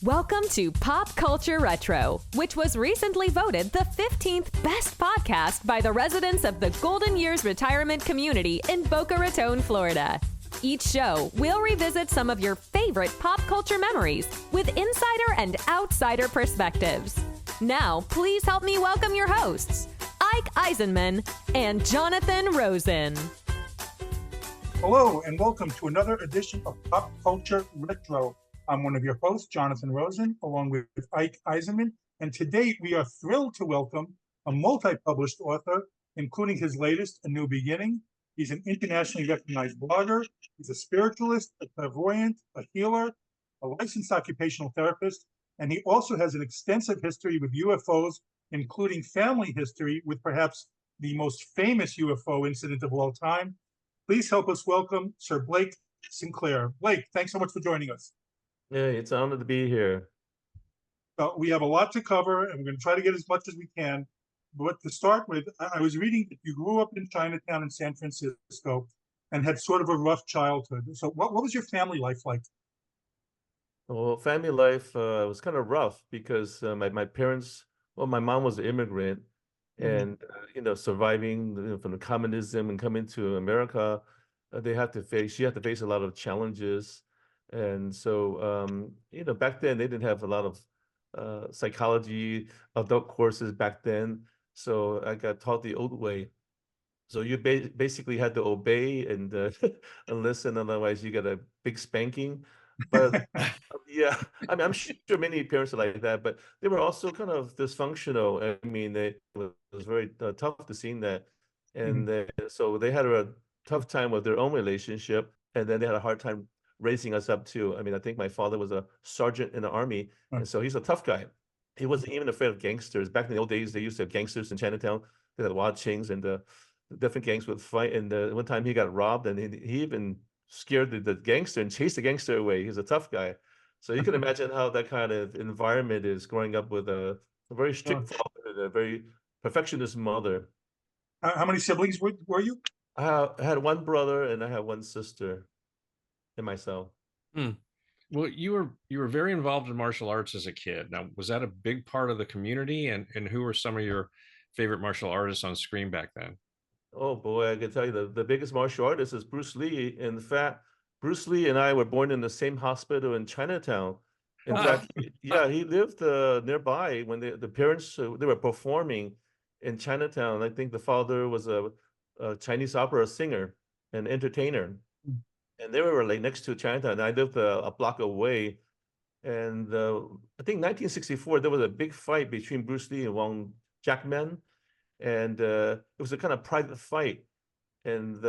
Welcome to Pop Culture Retro, which was recently voted the 15th best podcast by the residents of the Golden Years Retirement Community in Boca Raton, Florida. Each show will revisit some of your favorite pop culture memories with insider and outsider perspectives. Now, please help me welcome your hosts, Ike Eisenmann and Jonathan Rosen. Hello, and welcome to another edition of Pop Culture Retro. I'm one of your hosts, Jonathan Rosen, along with Ike Eisenmann, and today we are thrilled to welcome a multi-published author, including his latest, A New Beginning. He's an internationally recognized blogger. He's a spiritualist, a clairvoyant, a healer, a licensed occupational therapist, and he also has an extensive history with UFOs, including family history with perhaps the most famous UFO incident of all time. Please help us welcome Sir Blake Sinclair. Blake, thanks so much for joining us. Yeah, it's an honor to be here. We have a lot to cover, and we're going to try to get as much as we can. But to start with, I was reading that you grew up in Chinatown in San Francisco and had sort of a rough childhood. So what was your family life like? Well, family life was kind of rough because my parents, well, my mom was an immigrant and, surviving from the communism and coming to America, she had to face a lot of challenges. And so, back then they didn't have a lot of psychology adult courses back then. So I got taught the old way. So you basically had to obey and and listen, otherwise you get a big spanking. But yeah, I mean, I'm sure many parents are like that, but they were also kind of dysfunctional. I mean, it was very tough to see that. And so they had a tough time with their own relationship, and then they had a hard time raising us up too. I mean, I think my father was a sergeant in the army, and so he's a tough guy. He wasn't even afraid of gangsters. Back in the old days, they used to have gangsters in Chinatown. They had Wild Chings, and the different gangs would fight. And one time he got robbed, and he even scared the gangster and chased the gangster away. He's a tough guy. So you can imagine how that kind of environment is growing up with a very strict father and a very perfectionist mother. How many siblings were you? I had one brother and I had one sister. And myself. Well, you were very involved in martial arts as a kid. Now, was that a big part of the community? And who were some of your favorite martial artists on screen back then? Oh boy, I can tell you the biggest martial artist is Bruce Lee. In fact, Bruce Lee and I were born in the same hospital in Chinatown. In fact, he lived nearby when the parents they were performing in Chinatown. I think the father was a Chinese opera singer and entertainer. And they were like next to Chinatown. I lived a block away. And I think 1964, there was a big fight between Bruce Lee and Wang Jackman. And it was a kind of private fight. And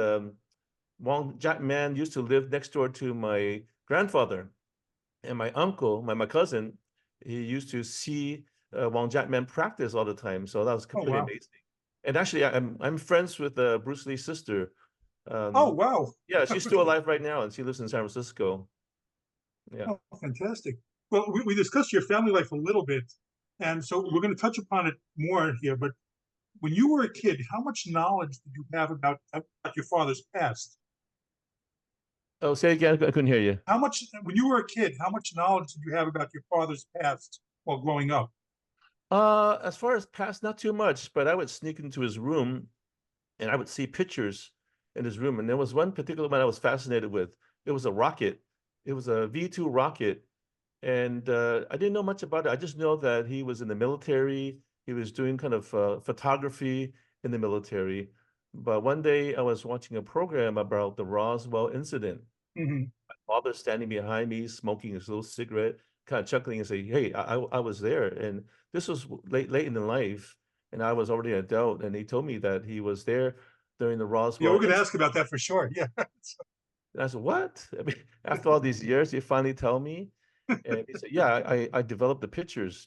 Wang Jackman used to live next door to my grandfather. And my uncle, my cousin, he used to see Wang Jackman practice all the time. So that was completely amazing. And actually, I'm friends with Bruce Lee's sister. Oh, wow. Yeah, she's still alive right now, and she lives in San Francisco. Yeah. Oh, fantastic. Well, we discussed your family life a little bit, and so we're going to touch upon it more here. But when you were a kid, how much knowledge did you have about your father's past? Oh, say again, I couldn't hear you. When you were a kid, how much knowledge did you have about your father's past while growing up? As far as past, not too much, but I would sneak into his room, and I would see pictures in his room. And there was one particular one I was fascinated with. It was a rocket. It was a V-2 rocket. And I didn't know much about it. I just know that he was in the military. He was doing kind of photography in the military. But one day I was watching a program about the Roswell incident. My father standing behind me, smoking his little cigarette, kind of chuckling and saying, hey, I was there. And this was late in the life. And I was already an adult. And he told me that he was there during the Roswell. Yeah, we're going to ask about that for sure. Yeah. And I said, what? I mean, after all these years, you finally tell me? And he said, yeah, I developed the pictures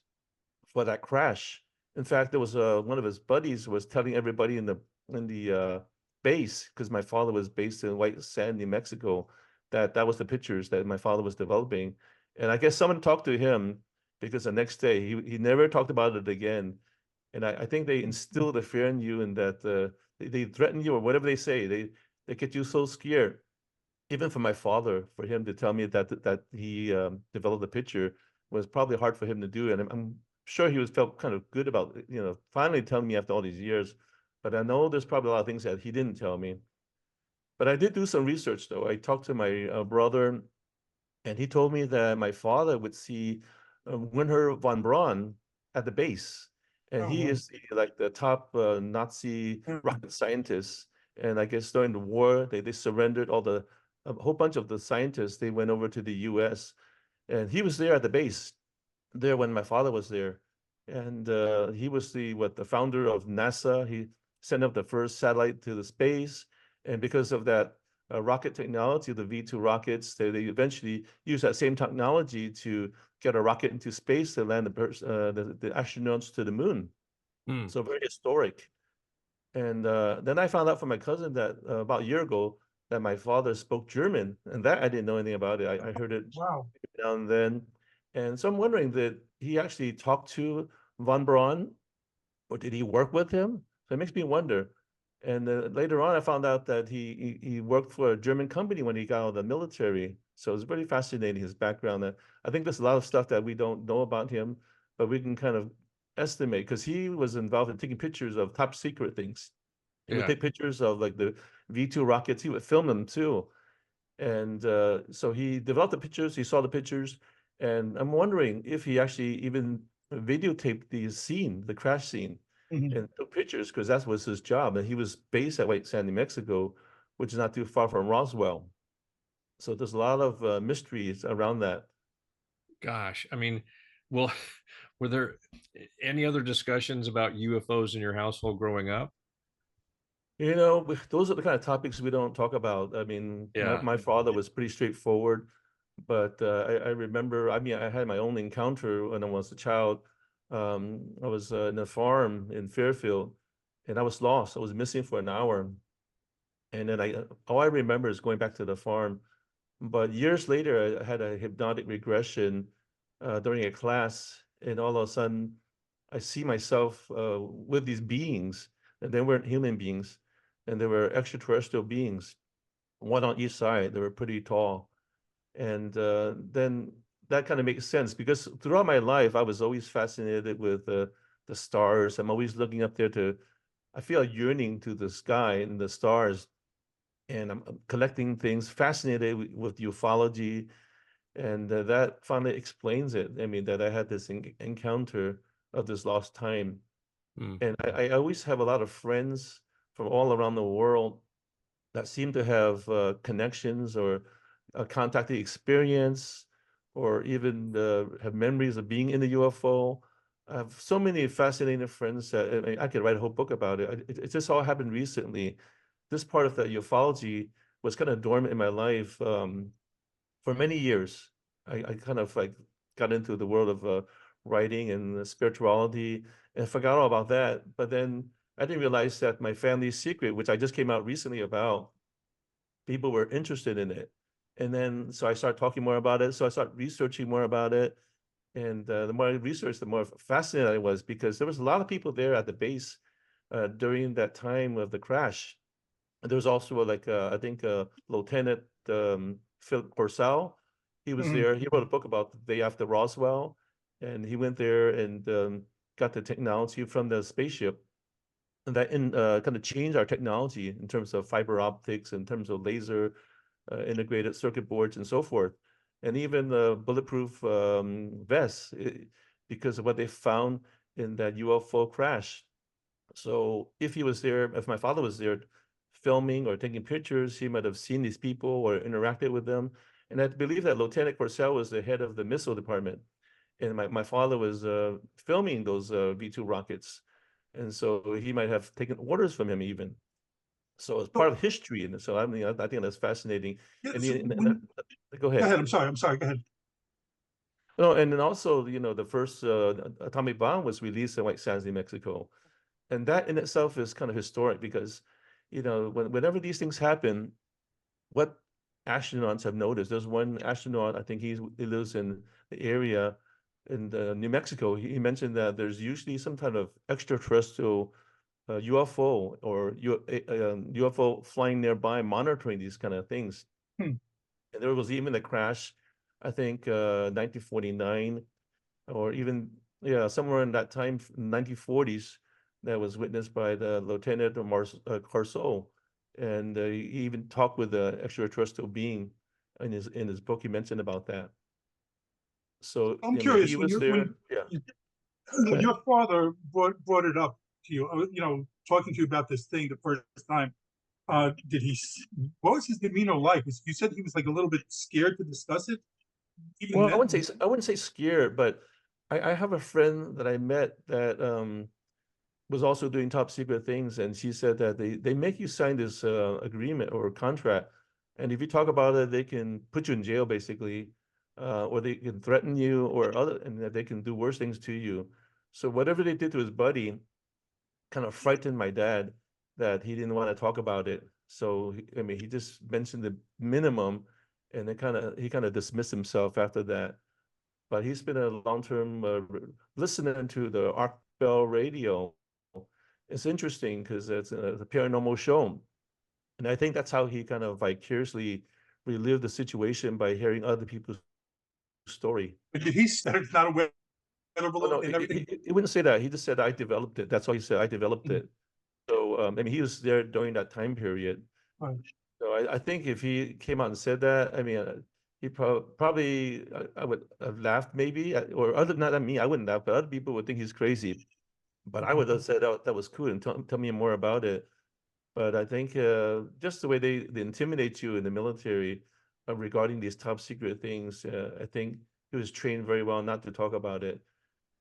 for that crash. In fact, there was one of his buddies was telling everybody in the base, because my father was based in White Sand, New Mexico, that was the pictures that my father was developing. And I guess someone talked to him because the next day he never talked about it again. And I think they instill the fear in you, and that they threaten you or whatever they say. They get you so scared. Even for my father, for him to tell me that he developed the picture, was probably hard for him to do. And I'm sure he was felt kind of good about, finally telling me after all these years. But I know there's probably a lot of things that he didn't tell me. But I did do some research, though. I talked to my brother, and he told me that my father would see Wernher von Braun at the base. And Oh, he wow. is like the top Nazi Mhm. rocket scientist. And I guess during the war, they surrendered a whole bunch of the scientists. They went over to the US. And he was there at the base there when my father was there. And he was the founder of NASA. He sent up the first satellite to the space. And because of that rocket technology, the V2 rockets, they eventually used that same technology to get a rocket into space to land the astronauts to the moon. Hmm. So very historic. And then I found out from my cousin that about a year ago that my father spoke German, and that I didn't know anything about it. I heard it Wow. now and then. And so I'm wondering, that he actually talked to von Braun, or did he work with him? So it makes me wonder. And later on, I found out that he worked for a German company when he got out of the military. So it's really fascinating, his background. I think there's a lot of stuff that we don't know about him, but we can kind of estimate, because he was involved in taking pictures of top secret things. He would Yeah. take pictures of like the V2 rockets. He would film them too. And so he developed the pictures, he saw the pictures, and I'm wondering if he actually even videotaped the crash scene, Mhm. and took pictures, because that was his job. And he was based at White Sands, New Mexico, which is not too far from Roswell. So there's a lot of mysteries around that. Gosh, I mean, well, were there any other discussions about UFOs in your household growing up? Those are the kind of topics we don't talk about. I mean, my, Yeah. my father was pretty straightforward, but I remember, I mean, I had my own encounter when I was a child. I was in a farm in Fairfield, and I was lost. I was missing for an hour. And then all I remember is going back to the farm. But years later, I had a hypnotic regression during a class, and all of a sudden, I see myself with these beings, and they weren't human beings, and they were extraterrestrial beings, one on each side. They were pretty tall, and then that kind of makes sense, because throughout my life, I was always fascinated with the stars. I'm always looking up there I feel a yearning to the sky and the stars, and I'm collecting things, fascinated with ufology, and that finally explains it. I mean, that I had this encounter of this lost time. Hmm. And I always have a lot of friends from all around the world that seem to have connections, or contacting experience, or even have memories of being in the UFO. I have so many fascinating friends that I mean, I could write a whole book about it. It just all happened recently. This part of the ufology was kind of dormant in my life for many years. I kind of like got into the world of writing and spirituality, and forgot all about that. But then I didn't realize that my family's secret, which I just came out recently about, people were interested in it. And then so I started talking more about it. So I started researching more about it. And the more I researched, the more fascinated I was, because there was a lot of people there at the base during that time of the crash. And there was also I think Lieutenant Philip Corsell. He was Mhm. there. He wrote a book about the day after Roswell, and he went there and got the technology from the spaceship, and that kind of changed our technology in terms of fiber optics, in terms of laser integrated circuit boards, and so forth, and even bulletproof vests, because of what they found in that UFO crash. So if my father was there filming or taking pictures, he might have seen these people or interacted with them. And I believe that Lieutenant Corsell was the head of the missile department. And my father was filming those V2 rockets. And so he might have taken orders from him even. So it's part So, of history. And so I mean, I think that's fascinating. yeah, And, so go go ahead. ahead. I'm sorry. Go ahead. No, and then also, the first atomic bomb was released in White Sands, New Mexico. And that in itself is kind of historic, because whenever these things happen, what astronauts have noticed, there's one astronaut, I think he lives in the area in New Mexico. He mentioned that there's usually some kind of extraterrestrial UFO, or UFO flying nearby, monitoring these kind of things. Hmm. And there was even a crash, I think 1949, or even somewhere in that time, 1940s, that was witnessed by the Lieutenant Carso, and he even talked with the extraterrestrial being in his book. He mentioned about that. So I'm I mean, curious he when was you there. Yeah, go when ahead. your father brought it up to you, talking to you about this thing the first time. Did he? What was his demeanor like? You said he was like a little bit scared to discuss it. Even Well, then, I wouldn't say scared, but I have a friend that I met that was also doing top secret things, and she said that they make you sign this agreement or contract, and if you talk about it, they can put you in jail basically, or they can threaten you, and that they can do worse things to you. So whatever they did to his buddy kind of frightened my dad that he didn't want to talk about it. So I mean, he just mentioned the minimum, and then he kind of dismissed himself after that. But he's been a long-term listener to the Arc Bell radio. It's interesting because it's a paranormal show, and I think that's how he kind of vicariously relived the situation by hearing other people's story. but did he said it's not a weather Oh no, balloon and everything? he wouldn't say that. He just said I developed it. That's all he said. I developed Mhm. it. So I mean, he was there during that time period. Right. So I think if he came out and said that, I mean, he probably I would have laughed maybe, or other not at me, I wouldn't laugh, but other people would think he's crazy. But I would have said, "Oh, that was cool," and tell me more about it. But I think just the way they intimidate you in the military regarding these top secret things, I think he was trained very well not to talk about it.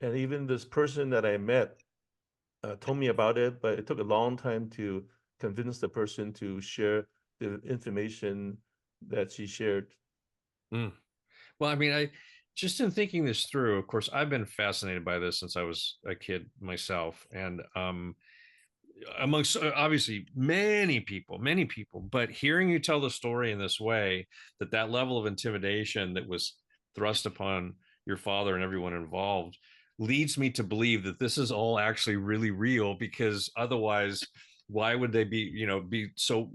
And even this person that I met told me about it, but it took a long time to convince the person to share the information that she shared. Mm. Well, I mean, I just in thinking this through, of course, I've been fascinated by this since I was a kid myself. And amongst obviously many people, but hearing you tell the story in this way, that level of intimidation that was thrust upon your father and everyone involved leads me to believe that this is all actually really real, because otherwise why would they be so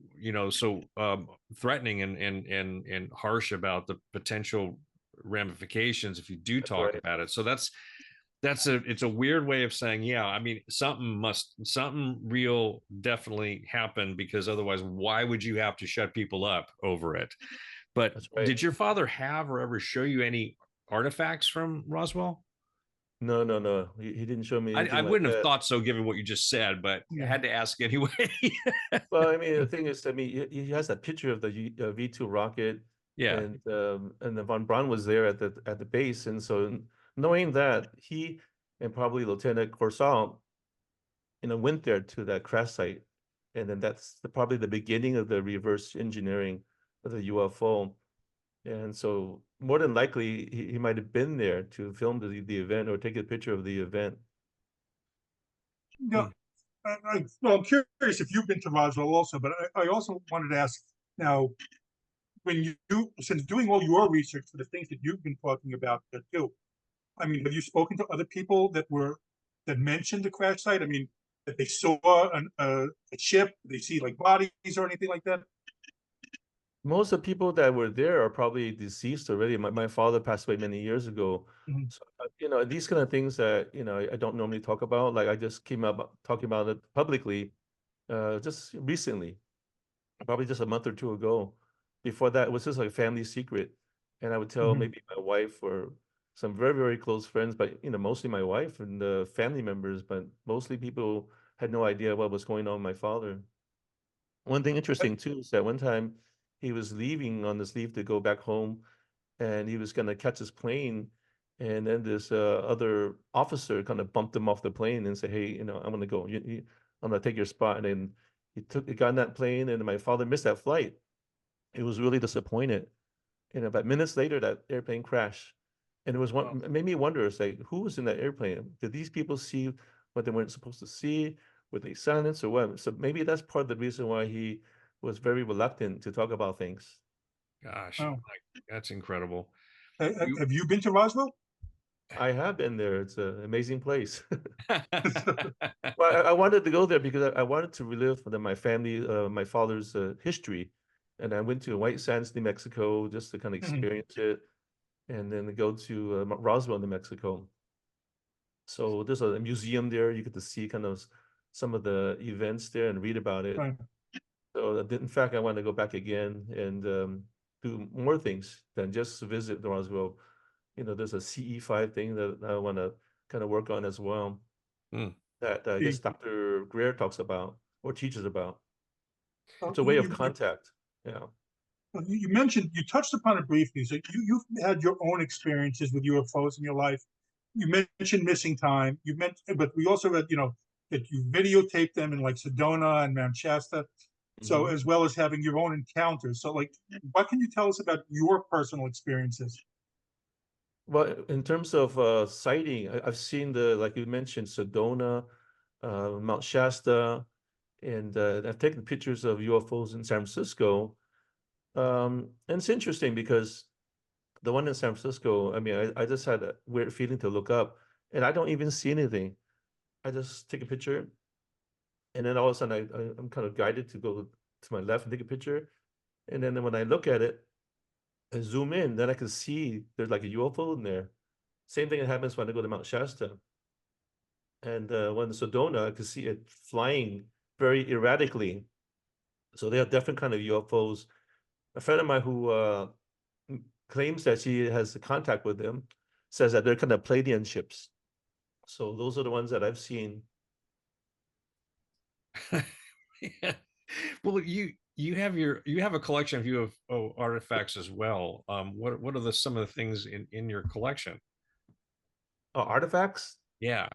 threatening and harsh about the potential ramifications if you do That's talk right. about it? So it's a weird way of saying, yeah, I mean, something real definitely happened, because otherwise why would you have to shut people up over it? But That's right. did your father have or ever show you any artifacts from Roswell? No, no, no. He didn't show me I anything like wouldn't have that. thought so given what you just said, but I Yeah. had to ask anyway. Well, I mean, the thing is, I mean, he has that picture of the V2 rocket, Yeah. and the von Braun was there at the base, and so knowing that he and probably Lieutenant Corsall, went there to that crash site, and then that's probably the beginning of the reverse engineering of the UFO. And so more than likely he might have been there to film the event or take a picture of the event. Yeah. Well, I'm curious if you've been to Roswell also, but I also wanted to ask now, when since doing all your research for the things that you've been talking about too, I mean, have you spoken to other people that mentioned the crash site? I mean, that they saw a ship, they see like bodies or anything like that? Most of the people that were there are probably deceased already. My father passed away many years ago. Mhm. So, these kind of things that, I don't normally talk about. Like I just came up talking about it publicly just recently, probably just a month or two ago. Before that, it was just like a family secret. And I would tell Mhm. maybe my wife or some very, very close friends, but, mostly my wife and the family members, but mostly people had no idea what was going on with my father. One thing interesting too is that one time he was leaving on his leave to go back home, and he was gonna catch his plane, and then this other officer kind of bumped him off the plane and said, "Hey, I'm gonna go. I'm gonna take your spot." And then he got on that plane, and my father missed that flight. He was really disappointed. And about minutes later, that airplane crashed, and it was Wow. it made me wonder, it's like, who was in that airplane? Did these people see what they weren't supposed to see? Were they silenced or what? So maybe that's part of the reason why he was very reluctant to talk about things. Gosh, Oh. that's incredible. Have you been to Roswell? I have been there. It's an amazing place. Well, I wanted to go there because I wanted to relive my father's history. And I went to White Sands, New Mexico, just to kind of Mhm. experience it, and then go to Roswell, New Mexico. So there's a museum there. You get to see kind of some of the events there and read about it. Right. So in fact, I want to go back again and do more things than just visit the Roswell. There's a CE5 thing that I want to kind of work on as well. Mm. That I guess Dr. Greer talks about or teaches about. It's a way of contact. Yeah. You mentioned, you touched upon it briefly. So you've had your own experiences with UFOs in your life. You mentioned missing time. You mentioned, but we also read, that you videotaped them in like Sedona and Mount Shasta. So Mhm. as well as having your own encounters. So like, what can you tell us about your personal experiences? Well, in terms of sighting, I've seen like you mentioned, Sedona, Mount Shasta, and I've taken pictures of UFOs in San Francisco. And it's interesting because the one in San Francisco, I mean, I just had a weird feeling to look up, and I don't even see anything. I just take a picture, and then all of a sudden I'm kind of guided to go to my left and take a picture, and then when I look at it, I zoom in, then I can see there's like a UFO in there. Same thing that happens when I go to Mount Shasta. And when Sedona, I can see it flying very erratically. So they have different kind of UFOs. A friend of mine who claims that she has contact with them says that they're kind of Pleiadian ships. So those are the ones that I've seen. Yeah. Well, you have a collection of UFO artifacts as well. What are some of the things in your collection? Artifacts? Yeah.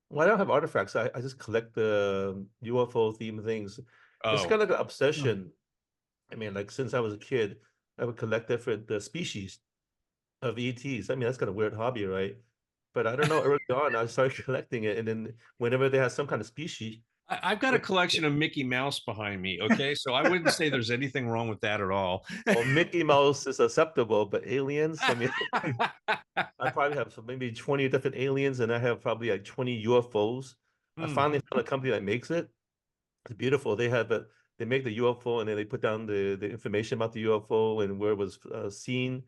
Well, I don't have artifacts. I just collect the UFO themed things. It's Oh, kind of like an obsession. I mean, like since I was a kid, I would collect different species of ETs. I mean, that's kind of weird hobby, right? But I don't know, early on, I started collecting it. And then whenever they have some kind of species, I've got a collection of Mickey Mouse behind me. Okay, so I wouldn't say there's anything wrong with that at all. well, Mickey Mouse is acceptable, but aliens, I mean, I probably have maybe 20 different aliens, and I have probably like 20 UFOs. I Mm. finally found a company that makes it. It's beautiful. They make the UFO, and then they put down the information about the UFO and where it was seen.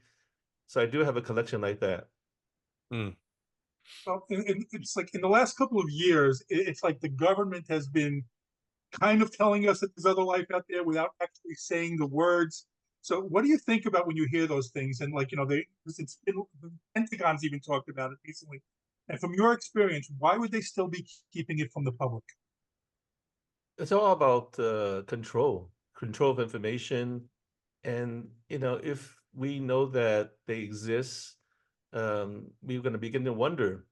So I do have a collection like that. Mm. Well, it's like in the last couple of years, it's like the government has been kind of telling us that there's other life out there without actually saying the words. So what do you think about when you hear those things? And like, it's been, the Pentagon's even talked about it recently. And from your experience, why would they still be keeping it from the public? It's all about control of information. And, if we know that they exist, we're going to begin to wonder,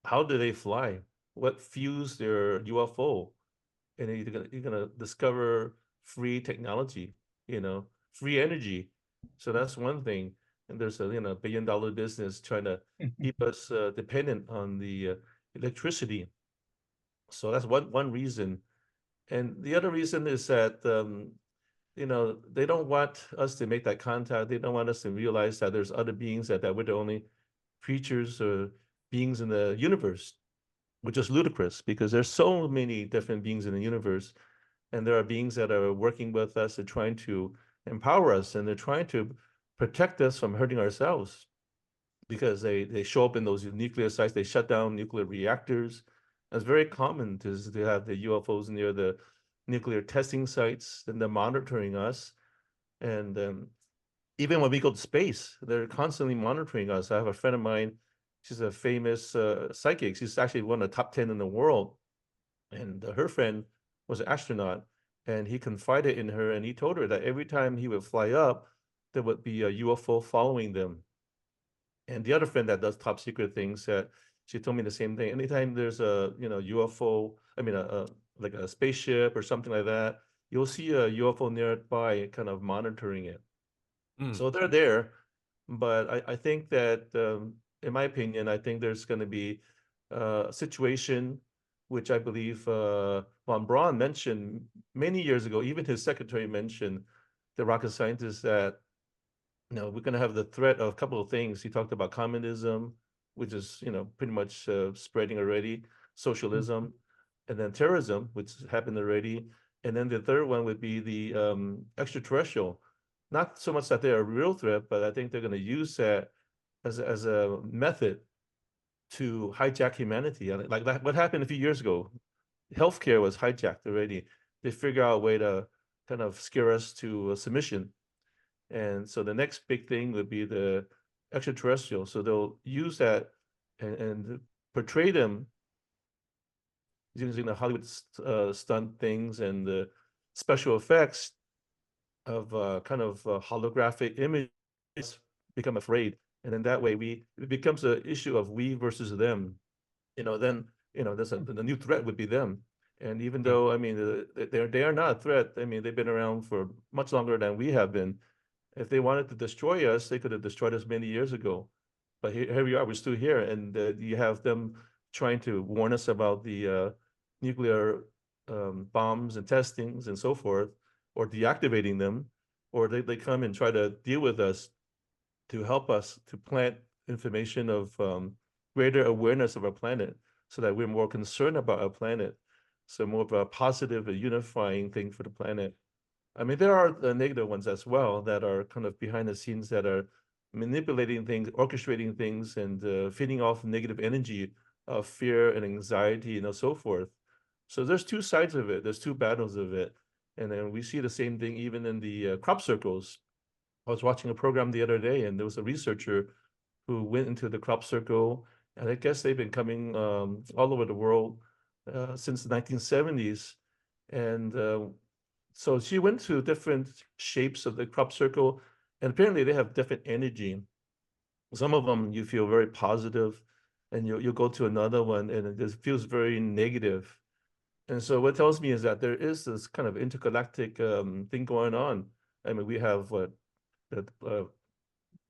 how do they fly? What fuels their UFO? And then you're gonna discover free technology, free energy. So that's one thing. And there's a billion-dollar business trying to keep us dependent on the electricity. So that's one reason. And the other reason is that they don't want us to make that contact. They don't want us to realize that there's other beings that we're the only creatures or beings in the universe, which is ludicrous because there's so many different beings in the universe, and there are beings that are working with us and trying to empower us, and they're trying to protect us from hurting ourselves because they show up in those nuclear sites. They shut down nuclear reactors. It's very common to have the UFOs near the nuclear testing sites, and they're monitoring us. And even when we go to space, they're constantly monitoring us. I have a friend of mine. She's a famous psychic. She's actually one of the top 10 in the world. And her friend was an astronaut, and he confided in her, and he told her that every time he would fly up, there would be a UFO following them. And the other friend that does top secret things, she told me the same thing. Anytime there's a UFO, I mean like a spaceship or something like that, you'll see a UFO nearby, kind of monitoring it. Mm. So they're there, but I think that, in my opinion, I think there's going to be a situation which I believe von Braun mentioned many years ago. Even his secretary mentioned, the rocket scientist, that we're going to have the threat of a couple of things. He talked about communism, which is pretty much spreading already, socialism, and then terrorism, which happened already, and then the third one would be the extraterrestrial. Not so much that they're a real threat, but I think they're going to use that as a method to hijack humanity. Like that, what happened a few years ago? Healthcare was hijacked already. They figure out a way to kind of scare us to submission. And so the next big thing would be the extraterrestrial. So they'll use that and portray them using the Hollywood stunt things and the special effects of kind of holographic images, become afraid. And then that way it becomes an issue of we versus them. Then, the new threat would be them. And even though, I mean, they are not a threat. I mean, they've been around for much longer than we have been. If they wanted to destroy us, they could have destroyed us many years ago. But here we are, we're still here. And you have them trying to warn us about the nuclear bombs and testings and so forth, or deactivating them, or they come and try to deal with us to help us to plant information of greater awareness of our planet so that we're more concerned about our planet. So more of a positive, a unifying thing for the planet. I mean, there are the negative ones as well that are kind of behind the scenes that are manipulating things, orchestrating things, and feeding off negative energy of fear and anxiety, so forth. So there's two sides of it. There's two battles of it. And then we see the same thing even in the crop circles. I was watching a program the other day, and there was a researcher who went into the crop circle, and I guess they've been coming all over the world since the 1970s. And so she went to different shapes of the crop circle, and apparently they have different energy. Some of them you feel very positive, and you'll go to another one, and it just feels very negative. And so what tells me is that there is this kind of intergalactic thing going on. I mean, we have the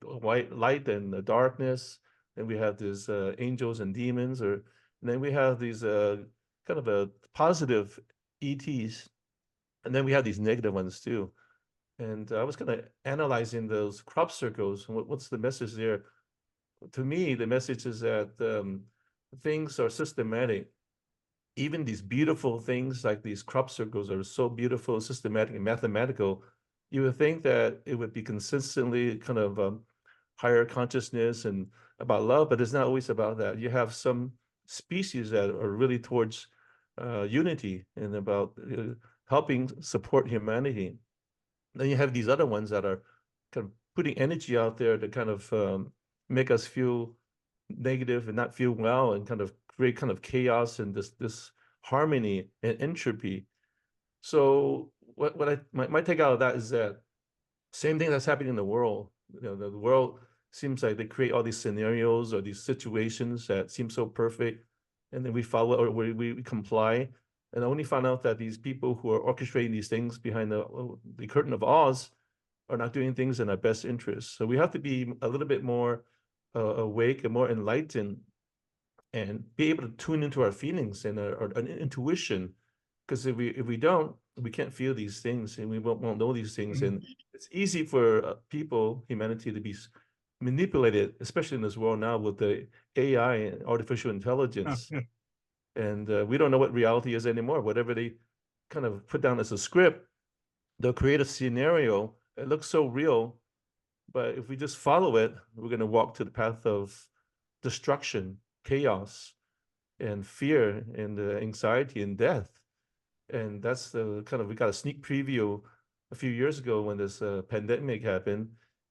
white light and the darkness, and we have these angels and demons, and then we have these kind of a positive ETs, and then we have these negative ones too. And I was kind of analyzing those crop circles. What's the message there? To me, the message is that things are systematic. Even these beautiful things like these crop circles are so beautiful, systematic, and mathematical. You would think that it would be consistently kind of higher consciousness and about love, but it's not always about that. You have some species that are really towards unity and about helping support humanity. Then you have these other ones that are kind of putting energy out there to kind of make us feel negative and not feel well, and kind of create kind of chaos and this harmony and entropy. So my take out of that is that same thing that's happening in the world. The world seems like they create all these scenarios or these situations that seem so perfect, and then we follow or we comply, and only find out that these people who are orchestrating these things behind the curtain of Oz are not doing things in our best interest. So we have to be a little bit more awake and more enlightened, and be able to tune into our feelings and our intuition. Because if we don't, we can't feel these things, and we won't know these things. And it's easy for humanity, to be manipulated, especially in this world now with the AI and artificial intelligence. And we don't know what reality is anymore. Whatever they kind of put down as a script, they'll create a scenario. It looks so real, but if we just follow it, we're going to walk to the path of destruction, chaos, and fear, and anxiety, and death. And that's the kind of, we got a sneak preview a few years ago when this pandemic happened.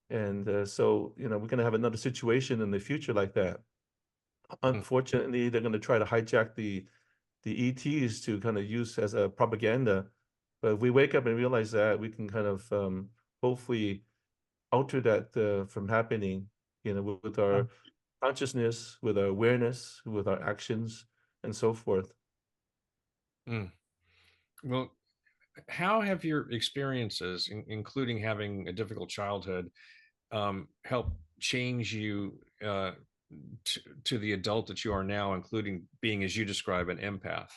And so, we're going to have another situation in the future like that. Unfortunately, they're going to try to hijack the ETs to kind of use as a propaganda. But if we wake up and realize that, we can kind of hopefully alter that from happening, with our consciousness, with our awareness, with our actions, and so forth. Well, how have your experiences, including having a difficult childhood, helped change you to the adult that you are now, including being, as you describe, an empath?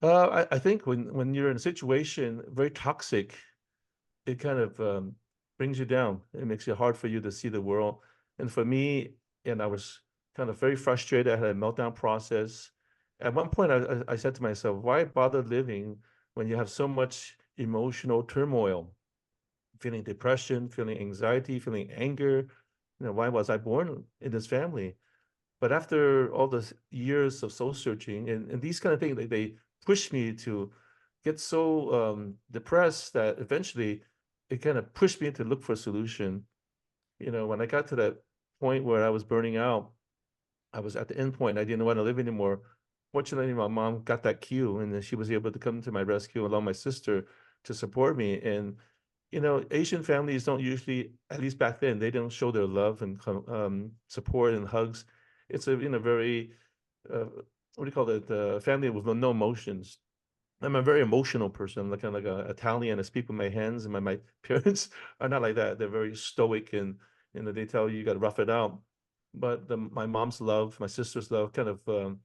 I think when you're in a situation very toxic, it kind of brings you down. It makes it hard for you to see the world. And for me, and I was kind of very frustrated. I had a meltdown process. At one point, I said to myself, why bother living when you have so much emotional turmoil, feeling depression, feeling anxiety, feeling anger? Why was I born in this family? But after all the years of soul searching and these kind of things, they pushed me to get so depressed that eventually it kind of pushed me to look for a solution. When I got to that point where I was burning out, I was at the end point. I didn't want to live anymore. Fortunately, my mom got that cue, and then she was able to come to my rescue, along my sister to support me. And Asian families don't usually, at least back then, they don't show their love and support and hugs. It's a very what do you call it? Family with no emotions. I'm a very emotional person, like kind of like a Italian. I speak with my hands, and my parents are not like that. They're very stoic, and they tell you got to rough it out. But my mom's love, my sister's love, kind of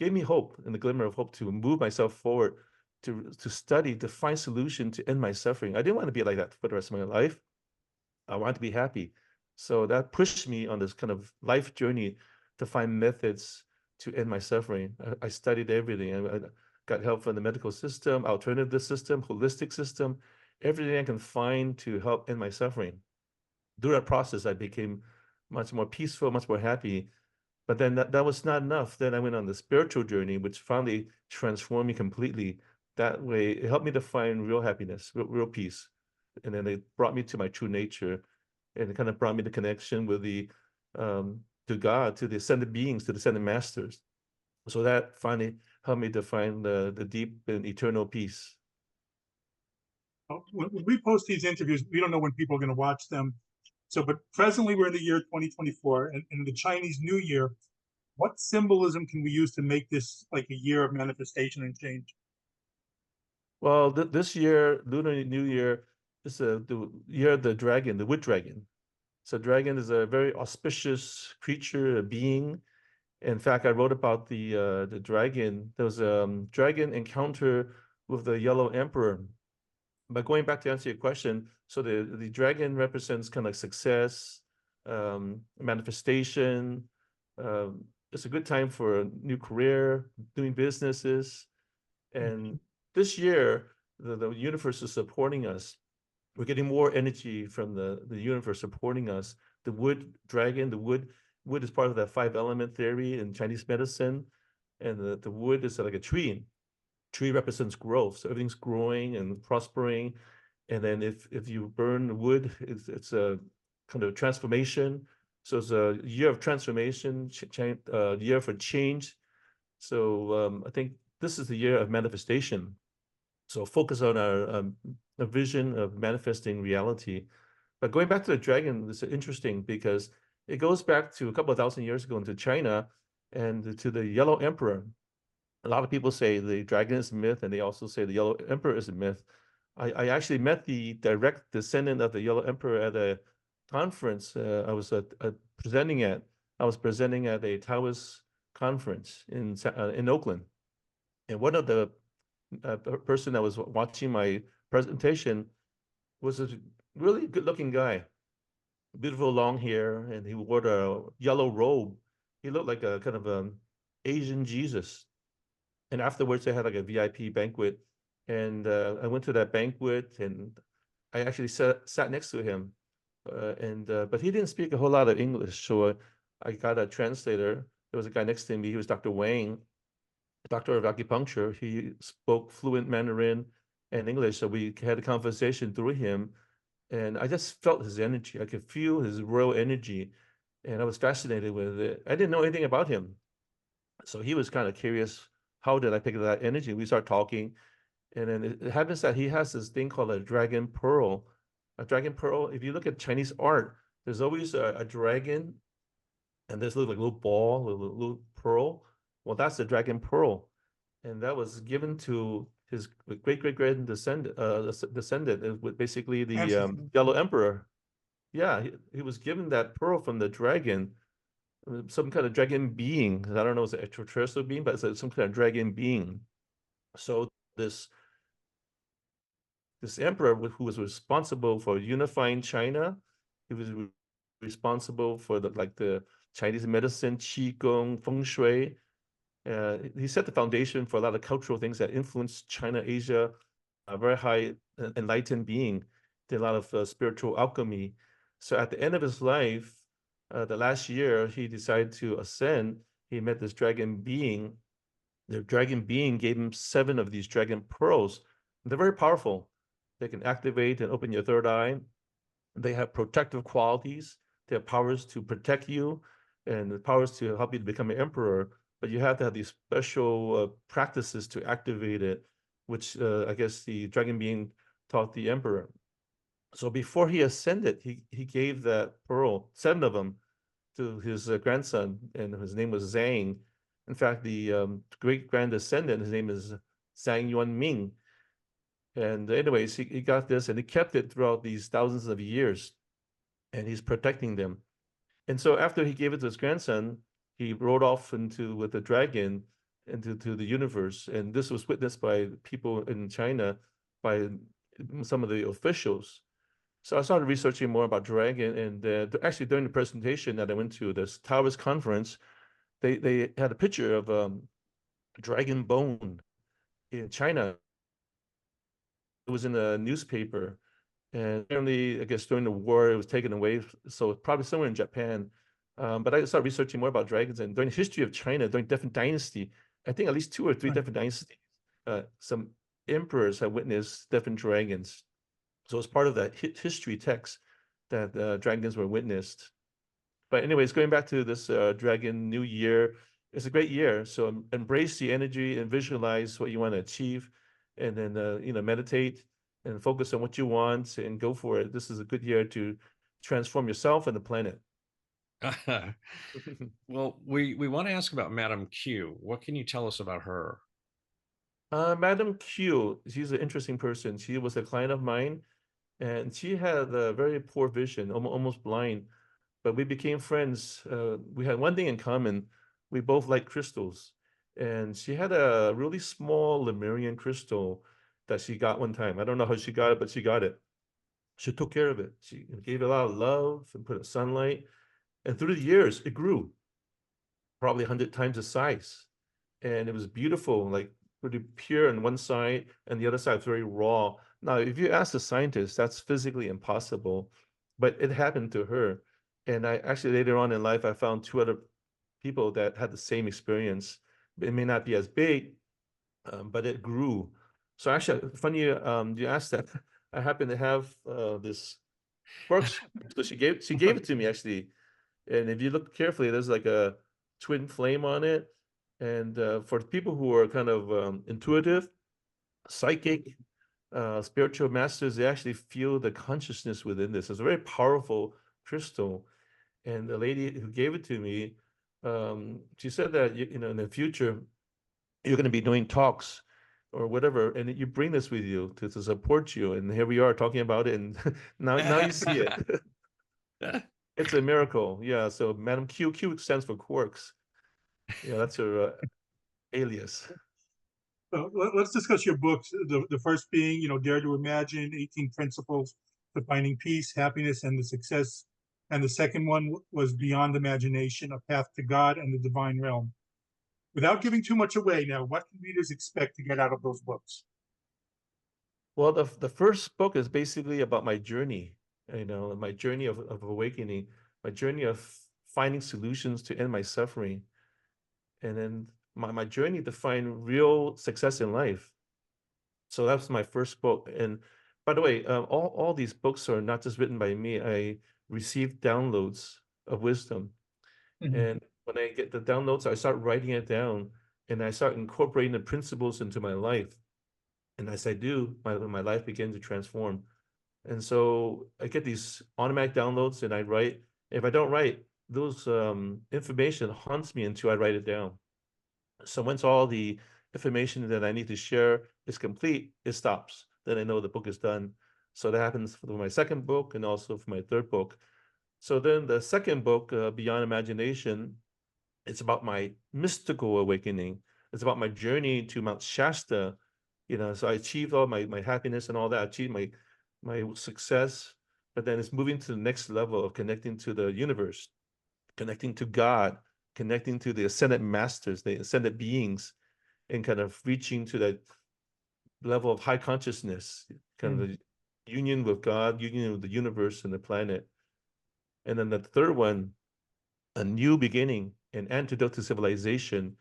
gave me hope and the glimmer of hope to move myself forward, to study, to find solution to end my suffering. I didn't want to be like that for the rest of my life. I wanted to be happy. So that pushed me on this kind of life journey to find methods to end my suffering. I studied everything. I got help from the medical system, alternative system, holistic system, everything I can find to help end my suffering. Through that process, I became much more peaceful, much more happy. But then that was not enough. Then I went on the spiritual journey, which finally transformed me completely. That way, it helped me to find real happiness, real peace. And then it brought me to my true nature, and it kind of brought me the connection with to God, to the ascended beings, to the ascended masters. So that finally helped me to find the deep and eternal peace. When we post these interviews, we don't know when people are going to watch them. So, but presently we're in the year 2024, and in the Chinese New Year, what symbolism can we use to make this like a year of manifestation and change? Well, this year, Lunar New Year, is the year of the dragon, the wood dragon. So dragon is a very auspicious creature, a being. In fact, I wrote about the dragon. There was a dragon encounter with the Yellow Emperor. But going back to answer your question, so the dragon represents kind of like success, manifestation. It's a good time for a new career, doing businesses. And this year, the universe is supporting us. We're getting more energy from the universe supporting us. The wood dragon, the wood is part of that 5-element theory in Chinese medicine. And the wood is like a tree. Tree represents growth. So everything's growing and prospering. And then if you burn wood, it's a kind of transformation. So it's a year of transformation, year for change. So I think this is the year of manifestation. So focus on a vision of manifesting reality. But going back to the dragon, it's interesting because it goes back to a couple of thousand years ago into China and to the Yellow Emperor. A lot of people say the dragon is a myth, and they also say the Yellow Emperor is a myth. I actually met the direct descendant of the Yellow Emperor at a conference I was presenting at. I was presenting at a Taoist conference in Oakland. And one of the person that was watching my presentation was a really good-looking guy, beautiful long hair, and he wore a yellow robe. He looked like a kind of Asian Jesus. And afterwards, they had like a VIP banquet, and I went to that banquet, and I actually sat next to him, but he didn't speak a whole lot of English, so I got a translator. There was a guy next to me. He was Dr. Wang, doctor of acupuncture. He spoke fluent Mandarin and English, so we had a conversation through him, and I just felt his energy. I could feel his royal energy, and I was fascinated with it. I didn't know anything about him, so he was kind of curious. How did I pick up that energy? We start talking, and then it happens that he has this thing called a dragon pearl. A dragon pearl, if you look at Chinese art, there's always a dragon, and there's like a little ball, a little pearl. Well, that's the dragon pearl, and that was given to his great descendant, with basically the Yellow Emperor. Yeah, he was given that pearl from the dragon, some kind of dragon being. I don't know, it's an extraterrestrial being, but it's some kind of dragon being. So this emperor who was responsible for unifying China, he was responsible for the Chinese medicine, qigong, feng shui. He set the foundation for a lot of cultural things that influenced China, Asia. A very high enlightened being, did a lot of spiritual alchemy. So at the end of his life, the last year he decided to ascend. He met this dragon being. The dragon being gave him 7 of these dragon pearls. They're very powerful. They can activate and open your third eye. They have protective qualities. They have powers to protect you and the powers to help you to become an emperor. But you have to have these special practices to activate it, which I guess the dragon being taught the emperor. So before he ascended, he gave that pearl, 7 of them, to his grandson, and his name was Zhang. In fact, the great grand descendant, his name is Zhang Yuanming. And anyways, he got this and he kept it throughout these thousands of years, and he's protecting them. And so after he gave it to his grandson, he rode off with the dragon into the universe. And this was witnessed by people in China, by some of the officials. So I started researching more about dragon, and actually during the presentation that I went to, this Taoist conference, they had a picture of dragon bone in China. It was in a newspaper, and apparently, I guess during the war, it was taken away. So probably somewhere in Japan. But I started researching more about dragons, and during the history of China, during different dynasty, I think at least 2 or 3 different dynasties, some emperors have witnessed different dragons. So it's part of that history text that dragons were witnessed. But anyways, going back to this Dragon New Year, it's a great year. So embrace the energy and visualize what you want to achieve, and then meditate and focus on what you want and go for it. This is a good year to transform yourself and the planet. Well, we want to ask about Madame Q. What can you tell us about her? Madame Q, she's an interesting person. She was a client of mine, and she had a very poor vision, almost blind. But we became friends. We had one thing in common. We both liked crystals. And she had a really small Lemurian crystal that she got one time. I don't know how she got it, but she got it. She took care of it. She gave it a lot of love and put it in sunlight. And through the years, it grew probably 100 times the size. And it was beautiful, like pretty pure on one side, and the other side very raw. Now, if you ask the scientists, that's physically impossible, but it happened to her. And I actually later on in life, I found 2 other people that had the same experience. It may not be as big, but it grew. So actually, funny you asked that. I happen to have this works. So she gave it to me actually. And if you look carefully, there's like a twin flame on it. And for people who are kind of intuitive, psychic, spiritual masters, they actually feel the consciousness within this. It's a very powerful crystal. And the lady who gave it to me, she said that in the future you're going to be doing talks or whatever, and you bring this with you to support you. And here we are talking about it, and now you see it. It's a miracle. Yeah. So Madam Q stands for quarks. Yeah, that's her alias. Let's discuss your books. The first being, Dare to Imagine, 18 Principles to Finding Peace, Happiness, and the Success. And the second one was Beyond Imagination, A Path to God and the Divine Realm. Without giving too much away now, what can readers expect to get out of those books? Well, the first book is basically about my journey, my journey of awakening, my journey of finding solutions to end my suffering. And then my journey to find real success in life. So that's my first book. And by the way, all these books are not just written by me. I received downloads of wisdom. Mhm. And when I get the downloads, I start writing it down, and I start incorporating the principles into my life. And as I do, my life begins to transform. And so I get these automatic downloads, and I write. If I don't write, those information haunts me until I write it down. So once all the information that I need to share is complete, it stops. Then I know the book is done. So that happens for my second book and also for my third book. So then the second book, Beyond Imagination, it's about my mystical awakening. It's about my journey to Mount Shasta. So I achieved all my happiness and all that. I achieved my success, but then it's moving to the next level of connecting to the universe, connecting to God, connecting to the ascended masters, the ascended beings, and kind of reaching to that level of high consciousness, kind of a union with God, union with the universe and the planet. And then the third one A New Beginning, An Antidote to Civilization.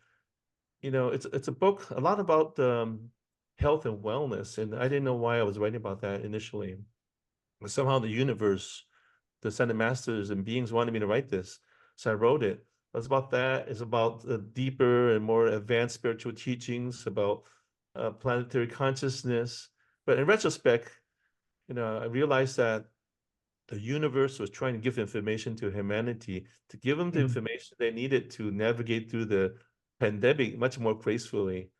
It's a book a lot about health and wellness, and I didn't know why I was writing about that initially. But somehow the universe, the Ascended Masters and beings wanted me to write this, so I wrote it. It's about that. It's about deeper and more advanced spiritual teachings about planetary consciousness. But in retrospect, I realized that the universe was trying to give information to humanity, to give them the Mhm. information they needed to navigate through the pandemic much more gracefully.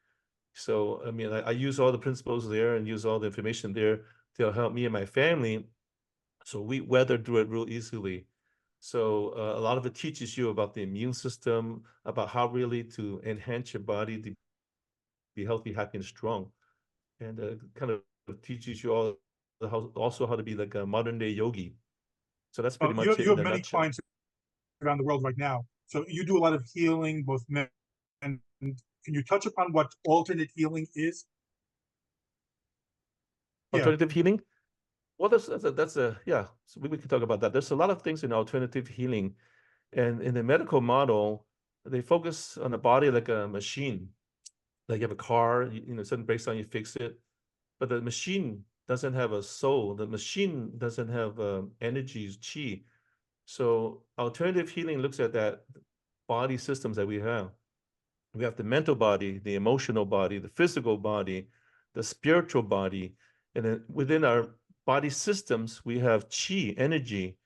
So, I mean, I use all the principles there and use all the information there to help me and my family. So we weathered through it real easily. So a lot of it teaches you about the immune system, about how really to enhance your body to be healthy, happy, and strong, and kind of teaches you all also how to be like a modern day yogi. So that's pretty You much it you in have a many nutshell. clients around the world right now, so you do a lot of healing, both men and can you touch upon what alternate healing is? Yeah. Alternative healing. Well, that's a yeah. So we can talk about that. There's a lot of things in alternative healing, and in the medical model, they focus on the body like a machine. Like you have a car, something breaks down, you fix it. But the machine doesn't have a soul. The machine doesn't have energies, chi. So alternative healing looks at that body systems that we have. We have the mental body, the emotional body, the physical body, the spiritual body. And then within our body systems, we have chi, energy.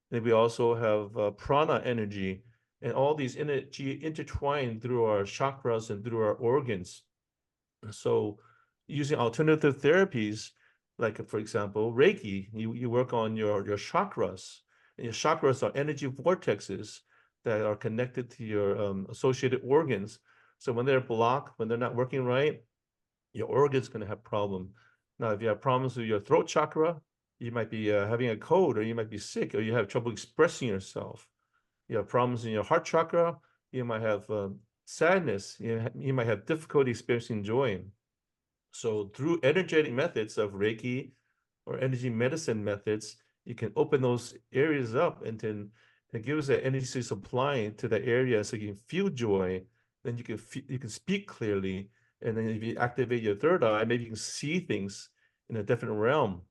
Then we also have prana, energy. And all these energy intertwine through our chakras and through our organs. So using alternative therapies, like for example, Reiki, you work on your chakras. And your chakras are energy vortexes that are connected to your associated organs. So when they're blocked, when they're not working right, your organ's going to have problem. Now, if you have problems with your throat chakra, you might be having a cold, or you might be sick, or you have trouble expressing yourself. You have problems in your heart chakra, you might have sadness, you might have difficulty experiencing joy. So through energetic methods of Reiki or energy medicine methods, you can open those areas up, and then it gives that energy supply to that area so you can feel joy. Then you can speak clearly. And then if you activate your third eye, maybe you can see things in a different realm.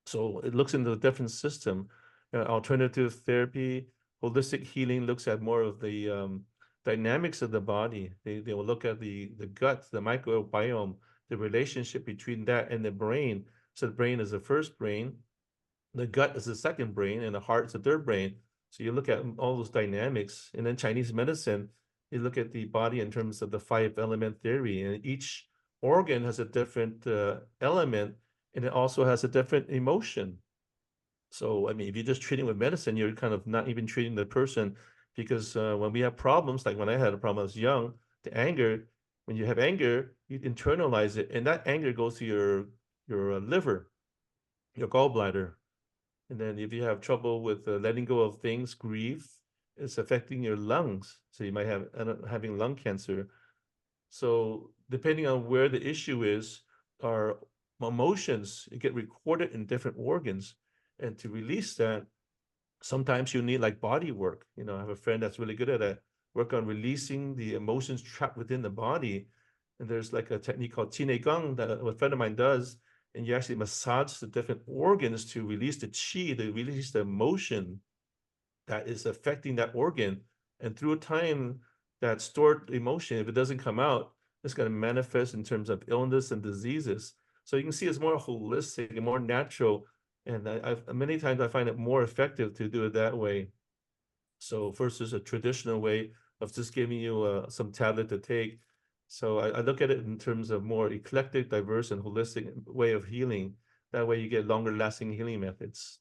So it looks into a different system. Alternative therapy, holistic healing looks at more of the dynamics of the body. They will look at the gut, the microbiome, the relationship between that and the brain. So the brain is the first brain, the gut is the second brain, and the heart is the third brain. So you look at all those dynamics. And then Chinese medicine, you look at the body in terms of the five element theory, and each organ has a different element, and it also has a different emotion. So, I mean, if you're just treating with medicine, you're kind of not even treating the person, because when we have problems, like when I had a problem, I was young, the anger, when you have anger, you internalize it, and that anger goes to your liver, your gallbladder. And then if you have trouble with letting go of things, grief, it's affecting your lungs. So you might have end up having lung cancer. So depending on where the issue is, our emotions get recorded in different organs. And to release that, sometimes you need like body work. I have a friend that's really good at that, work on releasing the emotions trapped within the body. And there's like a technique called Qine Gong that a friend of mine does. And you actually massage the different organs to release the qi, to release the emotion that is affecting that organ. And through time, that stored emotion, if it doesn't come out, it's going to manifest in terms of illness and diseases. So you can see it's more holistic and more natural. And many times I find it more effective to do it that way. So versus a traditional way of just giving you some tablet to take. So I look at it in terms of more eclectic, diverse, and holistic way of healing. That way you get longer lasting healing methods.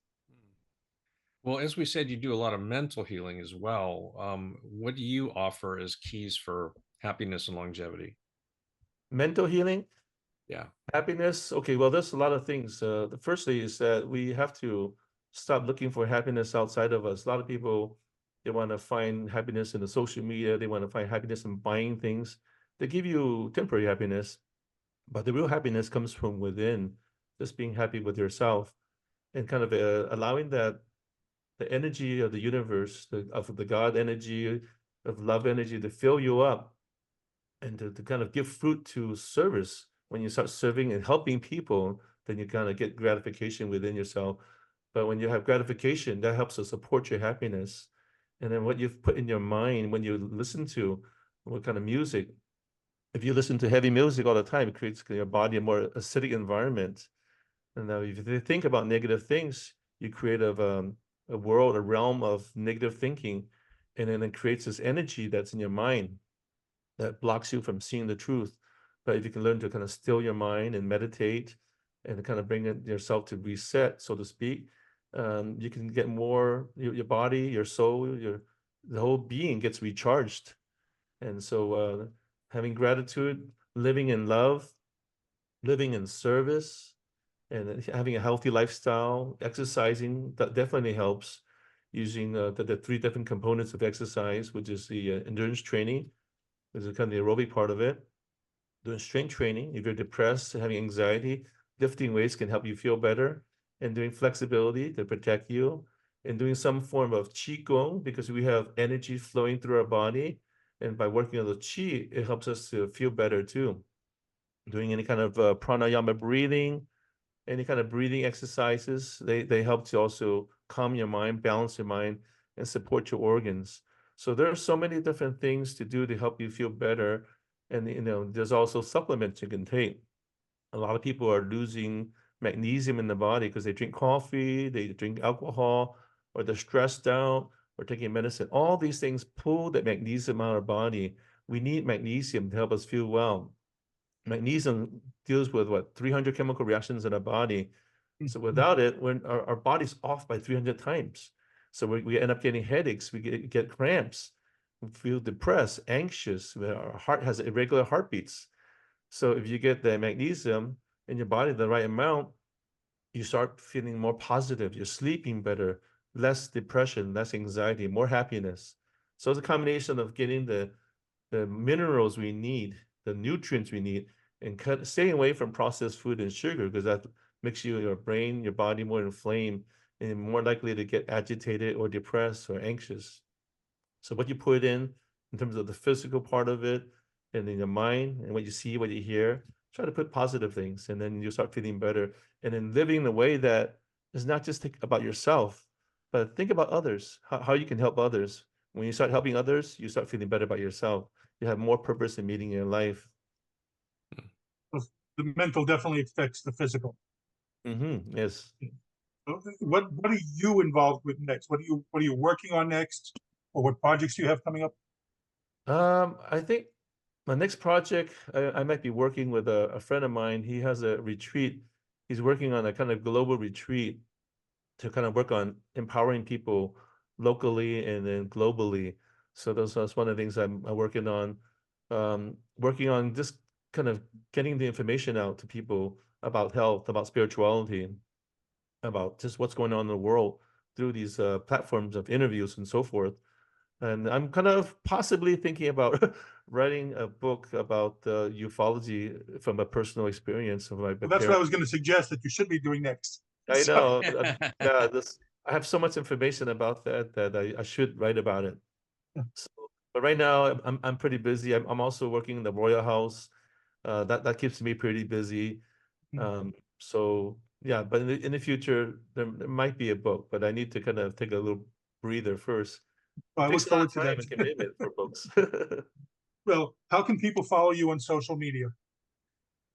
Well, as we said, you do a lot of mental healing as well. What do you offer as keys for happiness and longevity? Mental healing, Yeah. happiness. Okay, well, there's a lot of things. The firstly is that we have to stop looking for happiness outside of us. A lot of people, they want to find happiness in the social media. They want to find happiness in buying things. They give you temporary happiness, but the real happiness comes from within, just being happy with yourself and kind of allowing that the energy of the universe, of the God energy, of love energy to fill you up and to kind of give fruit to service. When you start serving and helping people, then you kind of get gratification within yourself. But when you have gratification, that helps to support your happiness. And then what you've put in your mind when you listen to what kind of music, if you listen to heavy music all the time, it creates your body a more acidic environment. And now if you think about negative things, you create a world, a realm of negative thinking, and then it creates this energy that's in your mind that blocks you from seeing the truth. But if you can learn to kind of still your mind and meditate and kind of bring yourself to reset, so to speak, you can get more, your body, your soul, the whole being gets recharged. And so having gratitude, living in love, living in service, and having a healthy lifestyle, exercising, that definitely helps. Using the three different components of exercise, which is the endurance training, which is kind of the aerobic part of it. Doing strength training, if you're depressed, having anxiety, lifting weights can help you feel better. And doing flexibility to protect you. And doing some form of qigong, because we have energy flowing through our body. And by working on the qi, it helps us to feel better too. Doing any kind of pranayama breathing, any kind of breathing exercises, they help to also calm your mind, balance your mind, and support your organs. So there are so many different things to do to help you feel better. And there's also supplements you can take. A lot of people are losing magnesium in the body because they drink coffee, they drink alcohol, or they're stressed out, or taking medicine. All these things pull that magnesium out of our body. We need magnesium to help us feel well. Magnesium deals with 300 chemical reactions in our body. So without it, when our body's off by 300 times. So we end up getting headaches, we get cramps, we feel depressed, anxious, our heart has irregular heartbeats. So if you get the magnesium in your body, the right amount, you start feeling more positive, you're sleeping better, less depression, less anxiety, more happiness. So it's a combination of getting the minerals we need, the nutrients we need, and staying away from processed food and sugar, because that makes your brain, your body more inflamed and more likely to get agitated or depressed or anxious. So what you put in terms of the physical part of it, and in your mind, and what you see, what you hear, try to put positive things, and then you start feeling better. And then living in a way that is not just about yourself, but think about others, how you can help others. When you start helping others, you start feeling better about yourself. You have more purpose and meaning in your life. The mental definitely affects the physical. Yes. What are you involved with next? What are you working on next, or what projects do you have coming up? I think my next project, I might be working with a friend of mine. He has a retreat. He's working on a kind of global retreat to kind of work on empowering people locally and then globally. So that's one of the things I'm working on. Working on just kind of getting the information out to people about health, about spirituality, about just what's going on in the world through these platforms of interviews and so forth. And I'm kind of possibly thinking about writing a book about ufology from a personal experience of my Well, that's what I was going to suggest that you should be doing next. I know. Yeah, I have so much information about that I should write about it. So, but right now I'm pretty busy. I'm also working in the Royal House. That keeps me pretty busy. So yeah, but in the future there might be a book, but I need to kind of take a little breather first. Well, I look Takes a lot forward of to time that. and commitment for books. Well, how can people follow you on social media?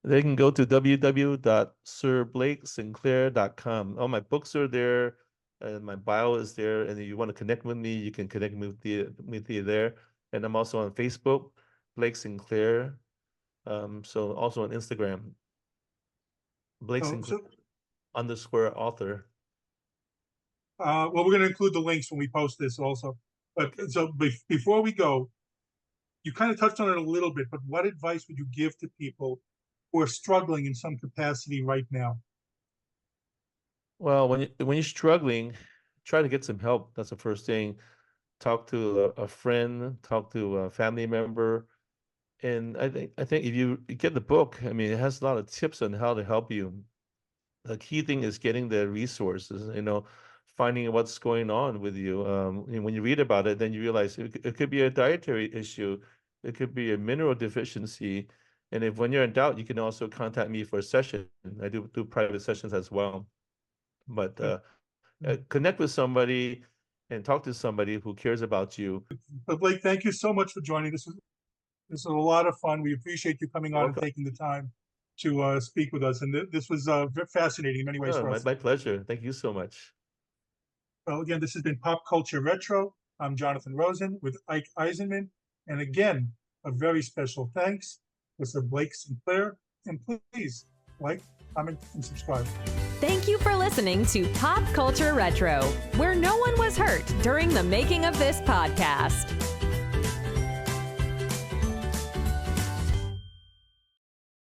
They can go to www.sirblakeSinclair.com. All my books are there, and my bio is there. And if you want to connect with me, you can connect with me there. And I'm also on Facebook, Blake Sinclair. So also on Instagram, Blake Sinclair _ author. Well, we're going to include the links when we post this also. But so before we go, you kind of touched on it a little bit, but what advice would you give to people who are struggling in some capacity right now? Well, when you're struggling, try to get some help. That's the first thing. Talk to a friend, talk to a family member. And I think if you get the book, I mean, it has a lot of tips on how to help you. The key thing is getting the resources, finding what's going on with you. And when you read about it, then you realize it could be a dietary issue, it could be a mineral deficiency. And if when you're in doubt, you can also contact me for a session. I do private sessions as well. But connect with somebody and talk to somebody who cares about you. But Blake, thank you so much for joining. This was a lot of fun. We appreciate you coming on and taking the time to speak with us. And this was fascinating in many ways for us. My pleasure. Thank you so much. Well, again, this has been Pop Culture Retro. I'm Jonathan Rosen with Ike Eisenmann. And again, a very special thanks to Sir Blake Sinclair. And please like, comment, and subscribe. Thank you for listening to Pop Culture Retro, where no one was hurt during the making of this podcast.